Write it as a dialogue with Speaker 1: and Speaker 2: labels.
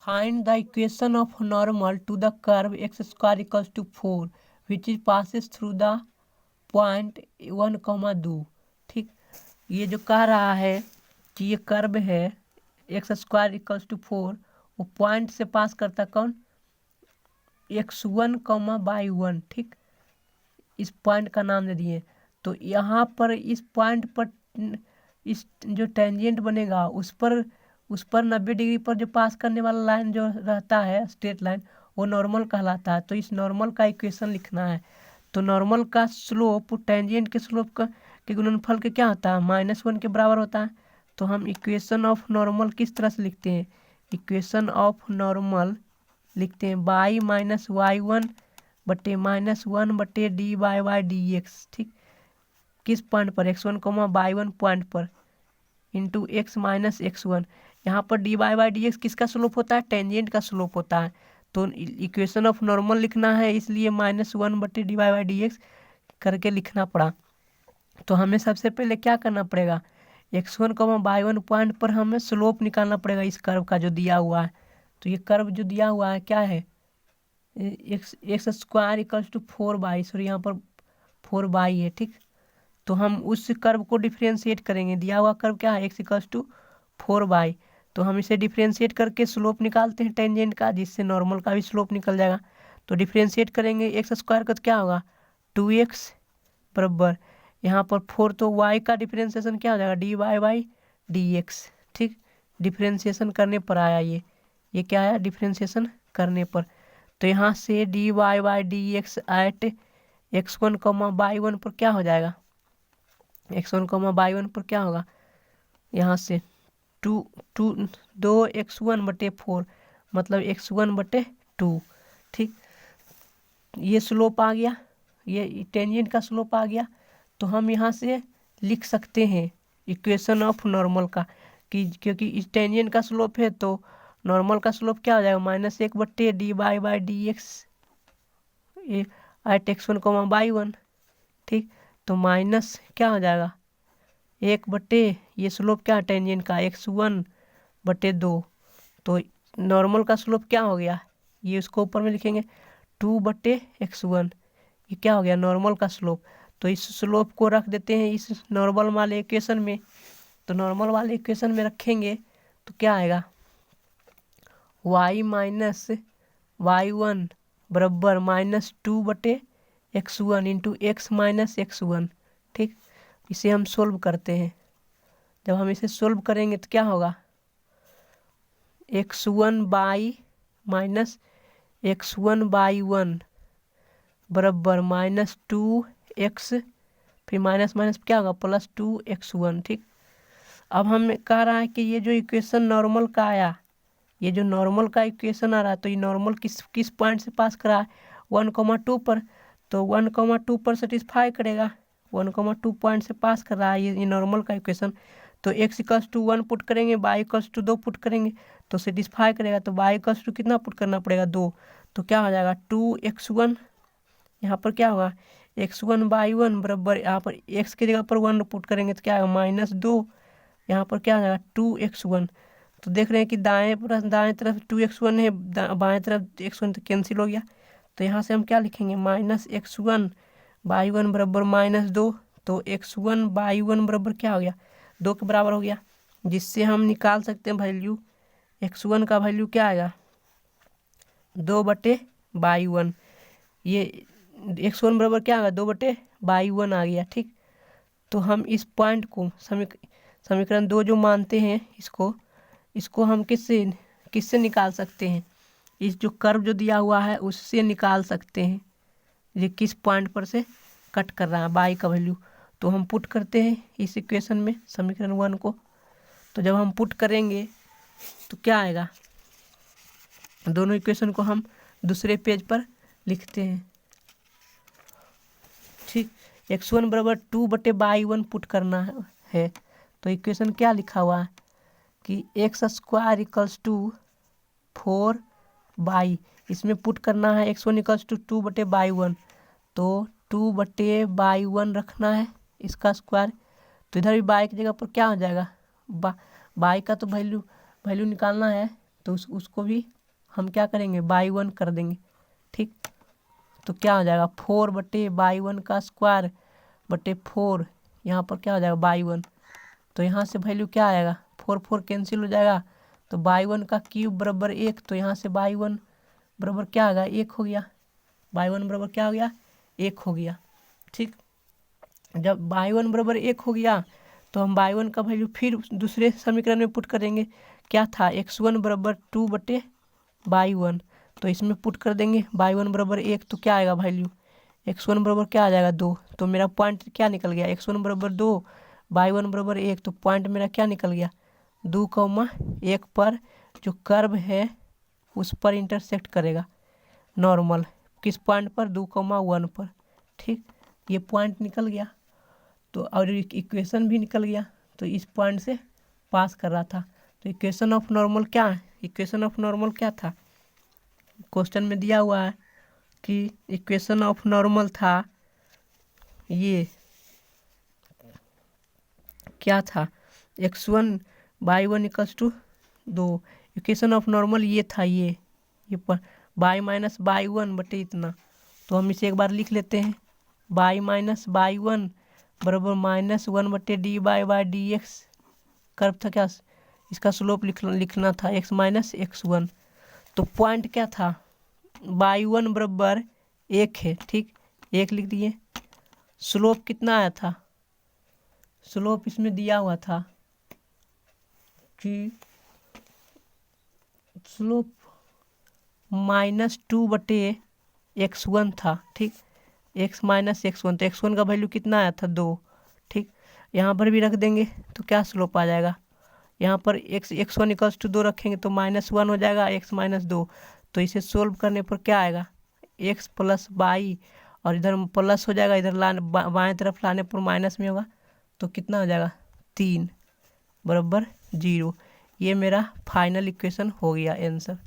Speaker 1: Find the equation of normal to the curve x square equals to 4 which is passes through the point 1,2। ठीक, ये जो कह रहा है कि ये कर्व है एक्स स्क्वायर इक्वल्स टू 4, वो पॉइंट से पास करता कौन, x1, y1। ठीक, इस पॉइंट का नाम दे दिए। तो यहाँ पर इस पॉइंट पर इस जो टेंजेंट बनेगा उस पर 90 डिग्री पर जो पास करने वाला लाइन जो रहता है स्ट्रेट लाइन, वो नॉर्मल कहलाता है। तो इस नॉर्मल का इक्वेशन लिखना है। तो नॉर्मल का स्लोप टेंजेंट के स्लोप का के गुणनफल के क्या होता है, -1 के बराबर होता है। तो हम इक्वेशन ऑफ नॉर्मल किस तरह से लिखते हैं, इक्वेशन ऑफ नॉर्मल लिखते हैं बाई -y1 बटे -1/dy/dx। ठीक, किस पॉइंट पर, x1, y1 पॉइंट पर, इंटू x माइनस x1। यहाँ पर dy/dx किसका स्लोप होता है, टेंजेंट का स्लोप होता है। तो इक्वेशन ऑफ नॉर्मल लिखना है, इसलिए -1/dy/dx करके लिखना पड़ा। तो हमें सबसे पहले क्या करना पड़ेगा, x1, y1 पॉइंट पर हमें स्लोप निकालना पड़ेगा इस कर्व का जो दिया हुआ है। तो ये कर्व जो दिया हुआ है क्या है, X square equals to 4y, sorry यहाँ पर 4y है। ठीक, तो हम उस कर्व को डिफ्रेंशिएट करेंगे। दिया हुआ कर्व क्या है, x इक्वल्स टू 4y। तो हम इसे डिफ्रेंशिएट करके स्लोप निकालते हैं टेंजेंट का, जिससे नॉर्मल का भी स्लोप निकल जाएगा। तो डिफ्रेंशिएट करेंगे एक्स स्क्वायर का, तो क्या होगा 2x बराबर यहाँ पर 4, तो y का डिफ्रेंशिएशन क्या हो जाएगा dy/dx। ठीक, डिफ्रेंशिएशन करने पर आया ये क्या आया, डिफ्रेंशिएशन करने पर। तो यहाँ से dy/dx एट x1, y1 पर क्या हो जाएगा, x1, y1 पर क्या होगा, यहाँ से 2x1/4 मतलब x1/2। ठीक, ये स्लोप आ गया, ये टेंजेंट का स्लोप आ गया। तो हम यहाँ से लिख सकते हैं इक्वेशन ऑफ नॉर्मल का, कि क्योंकि इस टेंजेंट का स्लोप है तो नॉर्मल का स्लोप क्या हो जाएगा, -1/dy/dx एट x1, y1। ठीक, तो माइनस क्या हो जाएगा 1/, ये स्लोप क्या टेंजेंट का x1/2। तो नॉर्मल का स्लोप क्या हो गया, ये उसको ऊपर में लिखेंगे 2/x1, ये क्या हो गया नॉर्मल का स्लोप। तो इस स्लोप को रख देते हैं इस नॉर्मल वाले इक्वेशन में। तो नॉर्मल वाले इक्वेशन में रखेंगे तो क्या आएगा, y माइनस y1 बराबर -2/x1 into x minus x1। ठीक, इसे हम सोल्व करते हैं। जब हम इसे सोल्व करेंगे तो क्या होगा, x1/-x1/1 बराबर -2x, फिर माइनस माइनस क्या होगा +2x1। ठीक, अब हमें कह रहा है कि ये जो इक्वेशन नॉर्मल का आया, ये जो नॉर्मल का इक्वेशन आ रहा है, तो ये नॉर्मल किस पॉइंट से पास करा है, 1,2 पर। तो 1,2 पर सेटिस्फाई करेगा, 1,2 पॉइंट से पास कर रहा है ये नॉर्मल का इक्वेशन। तो x इक्वल्स टू 1 पुट करेंगे, y इक्वल्स टू 2 पुट करेंगे तो सेटिस्फाई करेगा। तो y इक्वल्स टू कितना पुट करना पड़ेगा 2, तो क्या हो जाएगा 2x1। यहाँ पर क्या होगा x1/1 बराबर, यहाँ पर x की जगह पर 1 पुट करेंगे तो क्या आएगा -2, यहाँ पर क्या हो जाएगा 2x1। तो देख रहे हैं कि दाएं तरफ 2x1 है, बाएं तरफ x1 तो कैंसिल हो गया। तो यहाँ से हम क्या लिखेंगे -x1/1 बराबर -2। तो x1/1 बराबर क्या हो गया 2 के बराबर हो गया, जिससे हम निकाल सकते हैं वैल्यू, x1 का वैल्यू क्या आएगा 2/y1। ये x1 बराबर क्या आएगा 2/y1 आ गया। ठीक, तो हम इस पॉइंट को समीकरण 2 जो मानते हैं इसको हम किससे निकाल सकते हैं, इस जो कर्व जो दिया हुआ है उससे निकाल सकते हैं, ये किस पॉइंट पर से कट कर रहा है बाई का वैल्यू। तो हम पुट करते हैं इस इक्वेशन में समीकरण 1 को। तो जब हम पुट करेंगे तो क्या आएगा, दोनों इक्वेशन को हम दूसरे पेज पर लिखते हैं। ठीक, x1 बराबर 2/y1 पुट करना है। तो इक्वेशन क्या लिखा हुआ है कि x square equals to 4y, इसमें पुट करना है x1 इक्वल्स टू 2/y1, तो 2/y1 रखना है इसका स्क्वायर। तो इधर भी y की जगह पर क्या हो जाएगा, y का तो वैल्यू निकालना है, तो उसको भी हम क्या करेंगे बाई 1 कर देंगे। ठीक, तो क्या हो जाएगा 4/बाई 1 का स्क्वायर बटे 4, यहाँ पर क्या हो जाएगा बाई 1। तो यहाँ से वैल्यू क्या आएगा 4 कैंसिल हो जाएगा, तो बाई 1 का क्यूब बराबर 1, तो यहाँ से बाई 1 बराबर क्या आ गया 1 हो गया। बाई 1 बराबर क्या हो गया 1 हो गया। ठीक, जब बाई 1 बराबर 1 हो गया तो हम बाई 1 का वैल्यू फिर दूसरे समीकरण में पुट करेंगे। क्या था x1 बराबर 2/बाई 1, तो इसमें पुट कर देंगे बाई 1 बराबर 1, तो क्या आएगा वैल्यू x1 बराबर क्या आ जाएगा 2। तो मेरा पॉइंट क्या निकल गया x1 बराबर 2 बाई 1 बराबर 1, तो पॉइंट मेरा क्या निकल गया 2,1 पर जो कर्व है उस पर इंटरसेक्ट करेगा नॉर्मल, किस पॉइंट पर 2,1 पर। ठीक, ये पॉइंट निकल गया, तो और इक्वेशन भी निकल गया, तो इस पॉइंट से पास कर रहा था। तो इक्वेशन ऑफ नॉर्मल क्या है, इक्वेशन ऑफ नॉर्मल क्या था, क्वेश्चन में दिया हुआ है कि इक्वेशन ऑफ नॉर्मल था ये क्या था x1/1 equals to 2। Equation of normal ये था, ये बाई माइनस बाई 1 बटे इतना। तो हम इसे एक बार लिख लेते हैं, बाई माइनस बाई 1 बराबर -1/dy/dx। कर्व था क्या, इसका स्लोप लिखना था x माइनस x1। तो पॉइंट क्या था बाई 1 बराबर 1 है। ठीक, 1 लिख दिए। स्लोप कितना आया था, स्लोप इसमें दिया हुआ था कि स्लोप -2/x1 था। ठीक, x माइनस x1, तो x1 का वैल्यू कितना आया था 2। ठीक, यहाँ पर भी रख देंगे तो क्या स्लोप आ जाएगा, यहाँ पर x1 इक्वल्स टू 2 रखेंगे तो -1 हो जाएगा x माइनस 2। तो इसे सोल्व करने पर क्या आएगा x प्लस बाई, और इधर प्लस हो जाएगा, इधर बाएं तरफ लाने पर माइनस में होगा, तो कितना हो जाएगा 3 बराबर 0। ये मेरा फाइनल इक्वेशन हो गया आंसर।